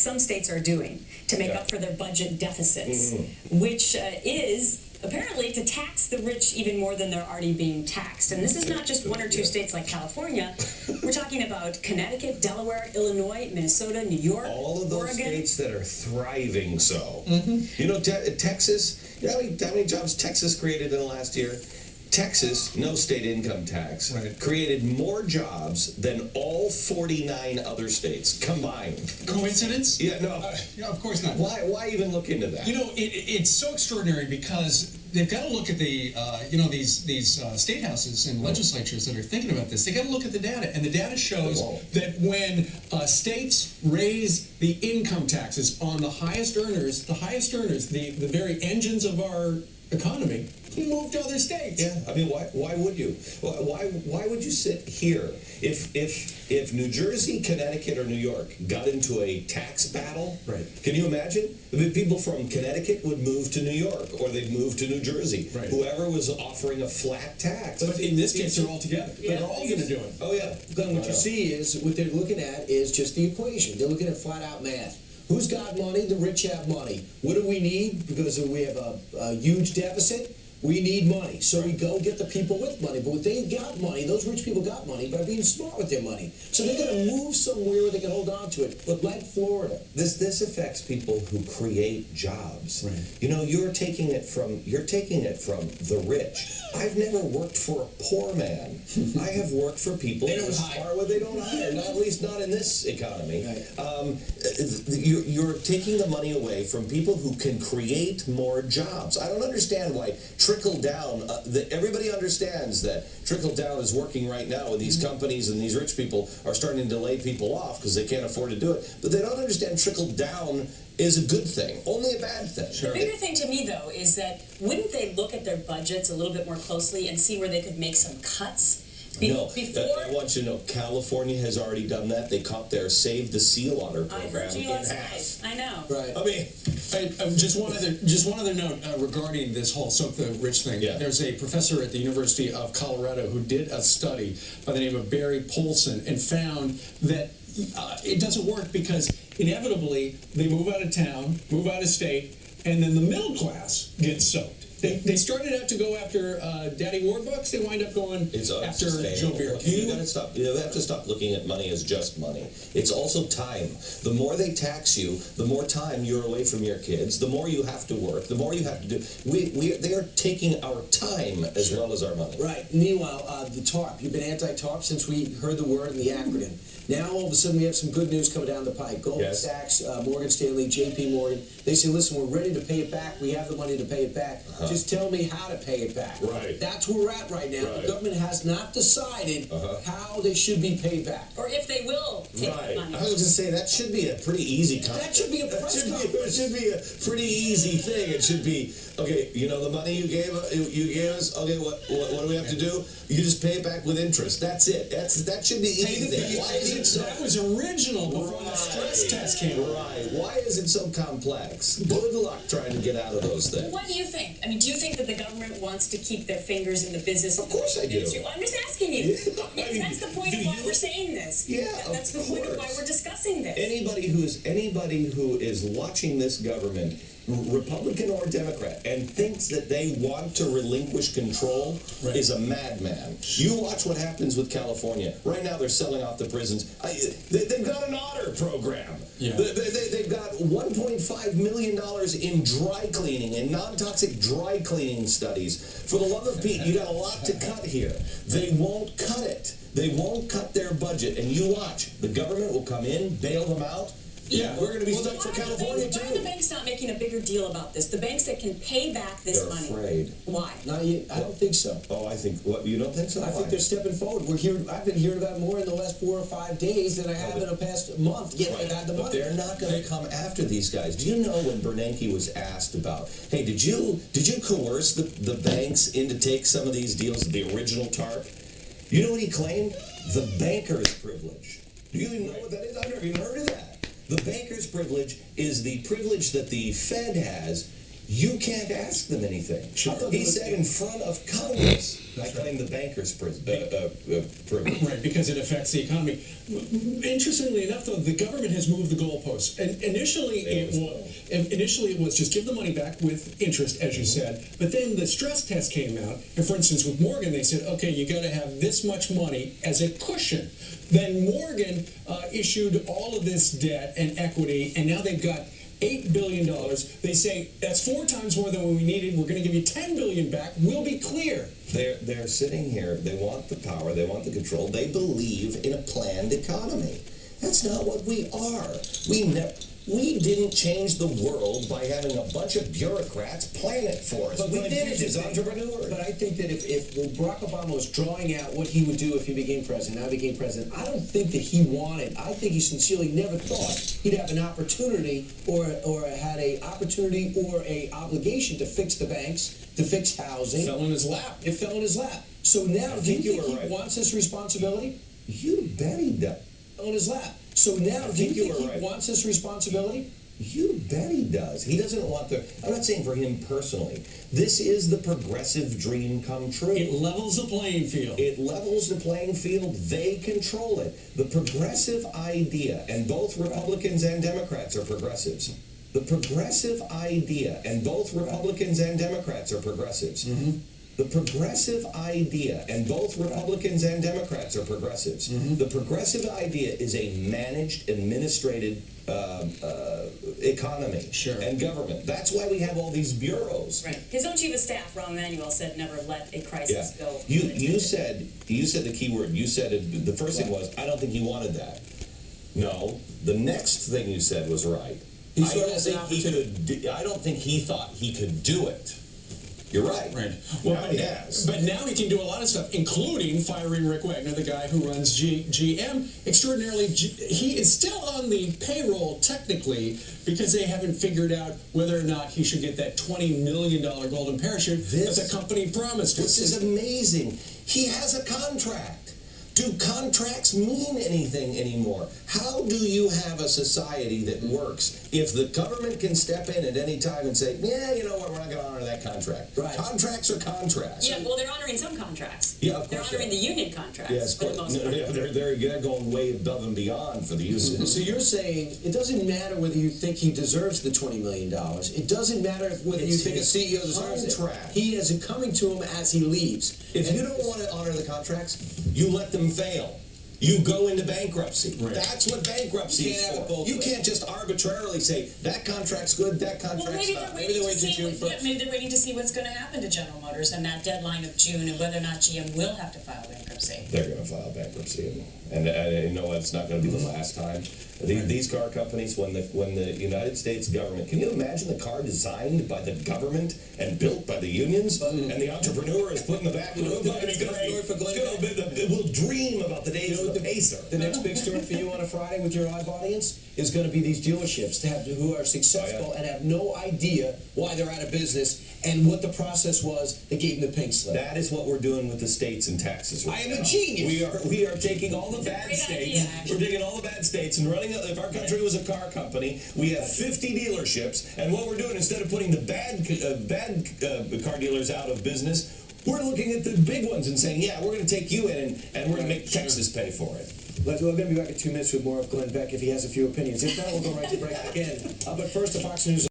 some states are doing to make up for their budget deficits, which is apparently to tax the rich even more than they're already being taxed. And this is not just one or two states like California. We're talking about Connecticut, Delaware, Illinois, Minnesota, New York, all of those Oregon. States that are thriving. So, you know, Texas, you know how many jobs Texas created in the last year? Texas, no state income tax, created more jobs than all 49 other states combined. Coincidence? Yeah, no. No, of course not. Why even look into that? You know, it's so extraordinary because they've got to look at the, you know, these state houses and legislatures that are thinking about this. They got to look at the data, and the data shows that when states raise the income taxes on the highest earners, the very engines of our economy, move to other states. Yeah, I mean, why would you? Why would you sit here if New Jersey, Connecticut, or New York got into a tax battle? Right. Can you imagine? I mean, people from Connecticut would move to New York, or they'd move to New Jersey. Right. Whoever was offering a flat tax. But in this case, they're all together. Yeah. They're all going to do it. Oh yeah. Then what you see is what they're looking at is just the equation. They're looking at flat out math. Who's got money? The rich have money. What do we need? Because we have a huge deficit. We need money, so we go get the people with money. But they've got money, those rich people got money by being smart with their money. So they're going to move somewhere where they can hold on to it. Look, like Florida. This affects people who create jobs. Right. You know, you're taking it from the rich. I've never worked for a poor man. I have worked for people who are where they don't hire. Not, at least not in this economy. Right. You're taking the money away from people who can create more jobs. I don't understand why trickle down. Everybody understands that trickle down is working right now with these companies, and these rich people are starting to lay people off because they can't afford to do it. But they don't understand trickle down is a good thing, only a bad thing. Sure. The bigger thing to me, though, is that wouldn't they look at their budgets a little bit more closely and see where they could make some cuts? No, I want you to know, California has already done that. They caught their Save the Sea Otter program in half. I know. Right. I mean, just one other note regarding this whole soak the rich thing. Yeah. There's a professor at the University of Colorado who did a study by the name of Barry Polson and found that it doesn't work because inevitably they move out of town, move out of state, and then the middle class gets soaked. They started out to go after Daddy Warbucks. They wind up going after Joe Beer. You got to stop. You have to stop looking at money as just money. It's also time. The more they tax you, the more time you're away from your kids. The more you have to work. The more you have to do. They are taking our time as well as our money. Right. Meanwhile, the TARP. You've been anti-TARP since we heard the word and the acronym. Now all of a sudden we have some good news coming down the pike. Goldman Sachs, Morgan Stanley, J.P. Morgan. They say, listen, we're ready to pay it back. We have the money to pay it back. Just tell me how to pay it back. Right. That's where we're at right now. The government has not decided how they should be paid back. Or if they will take the money. I was going to say, that should be a pretty easy concept. That should be a press conference. It should be a pretty easy thing. It should be, okay, you know, the money you gave us, okay, what do we have to do? You just pay it back with interest. That's it. That should be easy. Why is it so? That was original before the stress test came. Right. Why is it so complex? Good luck trying to get out of those things. Well, what do you think? I mean, do you think that the government wants to keep their fingers in the business? Of course I do. Well, I'm just asking you. That's the point of why we're saying this. Yeah, that's the point of why we're discussing this. Anybody who is watching this government, Republican or Democrat, and thinks that they want to relinquish control is a madman. You watch what happens with California. Right now they're selling off the prisons. They've got an otter program. Yeah. They've got $1.5 million in dry cleaning and non-toxic dry cleaning studies. For the love of Pete, you got a lot to cut here. They won't cut it. They won't cut their budget. And you watch. The government will come in, bail them out. Yeah, we're going to be stuck for California, too. Why are the banks not making a bigger deal about this? The banks that can pay back this money. They're afraid. Why? I don't think so. Oh, I think, what, you don't think so? I think they're stepping forward. I've been hearing about more in the last 4 or 5 days than I have in the past month. Yet they got the money. But they're not going to come after these guys. Do you know when Bernanke was asked about, hey, did you coerce the banks into take some of these deals, the original TARP? You know what he claimed? The banker's privilege. Do you even know what that is? I've never even heard of that. The banker's privilege is the privilege that the Fed has You can't ask them anything. Sure. He said in front of Congress, I claim the bankers' privilege. Right, because it affects the economy. Interestingly enough, though, the government has moved the goalposts. And initially it was just give the money back with interest, as you said. But then the stress test came out, and for instance, with Morgan, they said, okay, you got to have this much money as a cushion. Then Morgan issued all of this debt and equity, and now they've got $8 billion. They say that's 4 times more than we needed. We're going to give you $10 billion back. We'll be clear. They're sitting here. They want the power. They want the control. They believe in a planned economy. That's not what we are. We didn't change the world by having a bunch of bureaucrats plan it for us. But we did it as entrepreneurs. But I think that if Barack Obama was drawing out what he would do if he became president, I became president, I don't think that he wanted, I think he sincerely never thought he'd have an opportunity or had a opportunity or a obligation to fix the banks, to fix housing. It fell in his lap. It fell in his lap. So now, do you think he wants this responsibility? You bet he does. On his lap. So now, do you think he wants this responsibility? You bet he does. He doesn't want the... I'm not saying for him personally. This is the progressive dream come true. It levels the playing field. It levels the playing field. They control it. The progressive idea, and both Republicans and Democrats are progressives. The progressive idea, and both Republicans and Democrats are progressives. The progressive idea, and both Republicans and Democrats are progressives. The progressive idea is a managed, administrated economy and government. That's why we have all these bureaus. Right. His own chief of staff, Rahm Emanuel, said never let a crisis go. You said the key word. You said it, the first thing was, I don't think he wanted that. No. The next thing you said was right. I don't think he thought he could do it. You're right. Right. Well, now he has. But now he can do a lot of stuff, including firing Rick Wagner, the guy who runs GM. Extraordinarily, he is still on the payroll technically because they haven't figured out whether or not he should get that $20 million golden parachute that the company promised. This is amazing. He has a contract. Do contracts mean anything anymore? How do you have a society that works if the government can step in at any time and say, yeah, you know what, we're not going to honor that contract? Right. Contracts are contracts. Yeah, well, they're honoring some contracts. Yeah, of course. They're honoring the union contracts for the most part. They're going way above and beyond for the union. So you're saying it doesn't matter whether you think he deserves the $20 million. It doesn't matter whether you think a CEO deserves it. He is coming to him as he leaves. If you don't want to honor the contracts, you let them fail. You go into bankruptcy. Right. That's what bankruptcy is for. You can't just arbitrarily say, that contract's good, that contract's not. Maybe they're waiting to see what's going to happen to General Motors and that deadline of June and whether or not GM will have to file bankruptcy. They're going to file bankruptcy. And you know what? It's not going to be the last time. These car companies, when the United States government, can you imagine the car designed by the government and built by the unions, and the entrepreneur is put in the back room, and we'll dream about the days of the Pacer. The next big story for you on a Friday with your live audience is going to be these dealerships who are successful and have no idea why they're out of business and what the process was that gave them the pink slip. That is what we're doing with the states and taxes right now. I am a genius. We are taking all the bad states. We're taking all the bad states and running. If our country was a car company, we have 50 dealerships, and what we're doing, instead of putting the bad car dealers out of business, we're looking at the big ones and saying, yeah, we're going to take you in and we're going to make Texas pay for it. We're going to be back in 2 minutes with more of Glenn Beck if he has a few opinions. If not, we'll go right to break again. But first, the Fox News.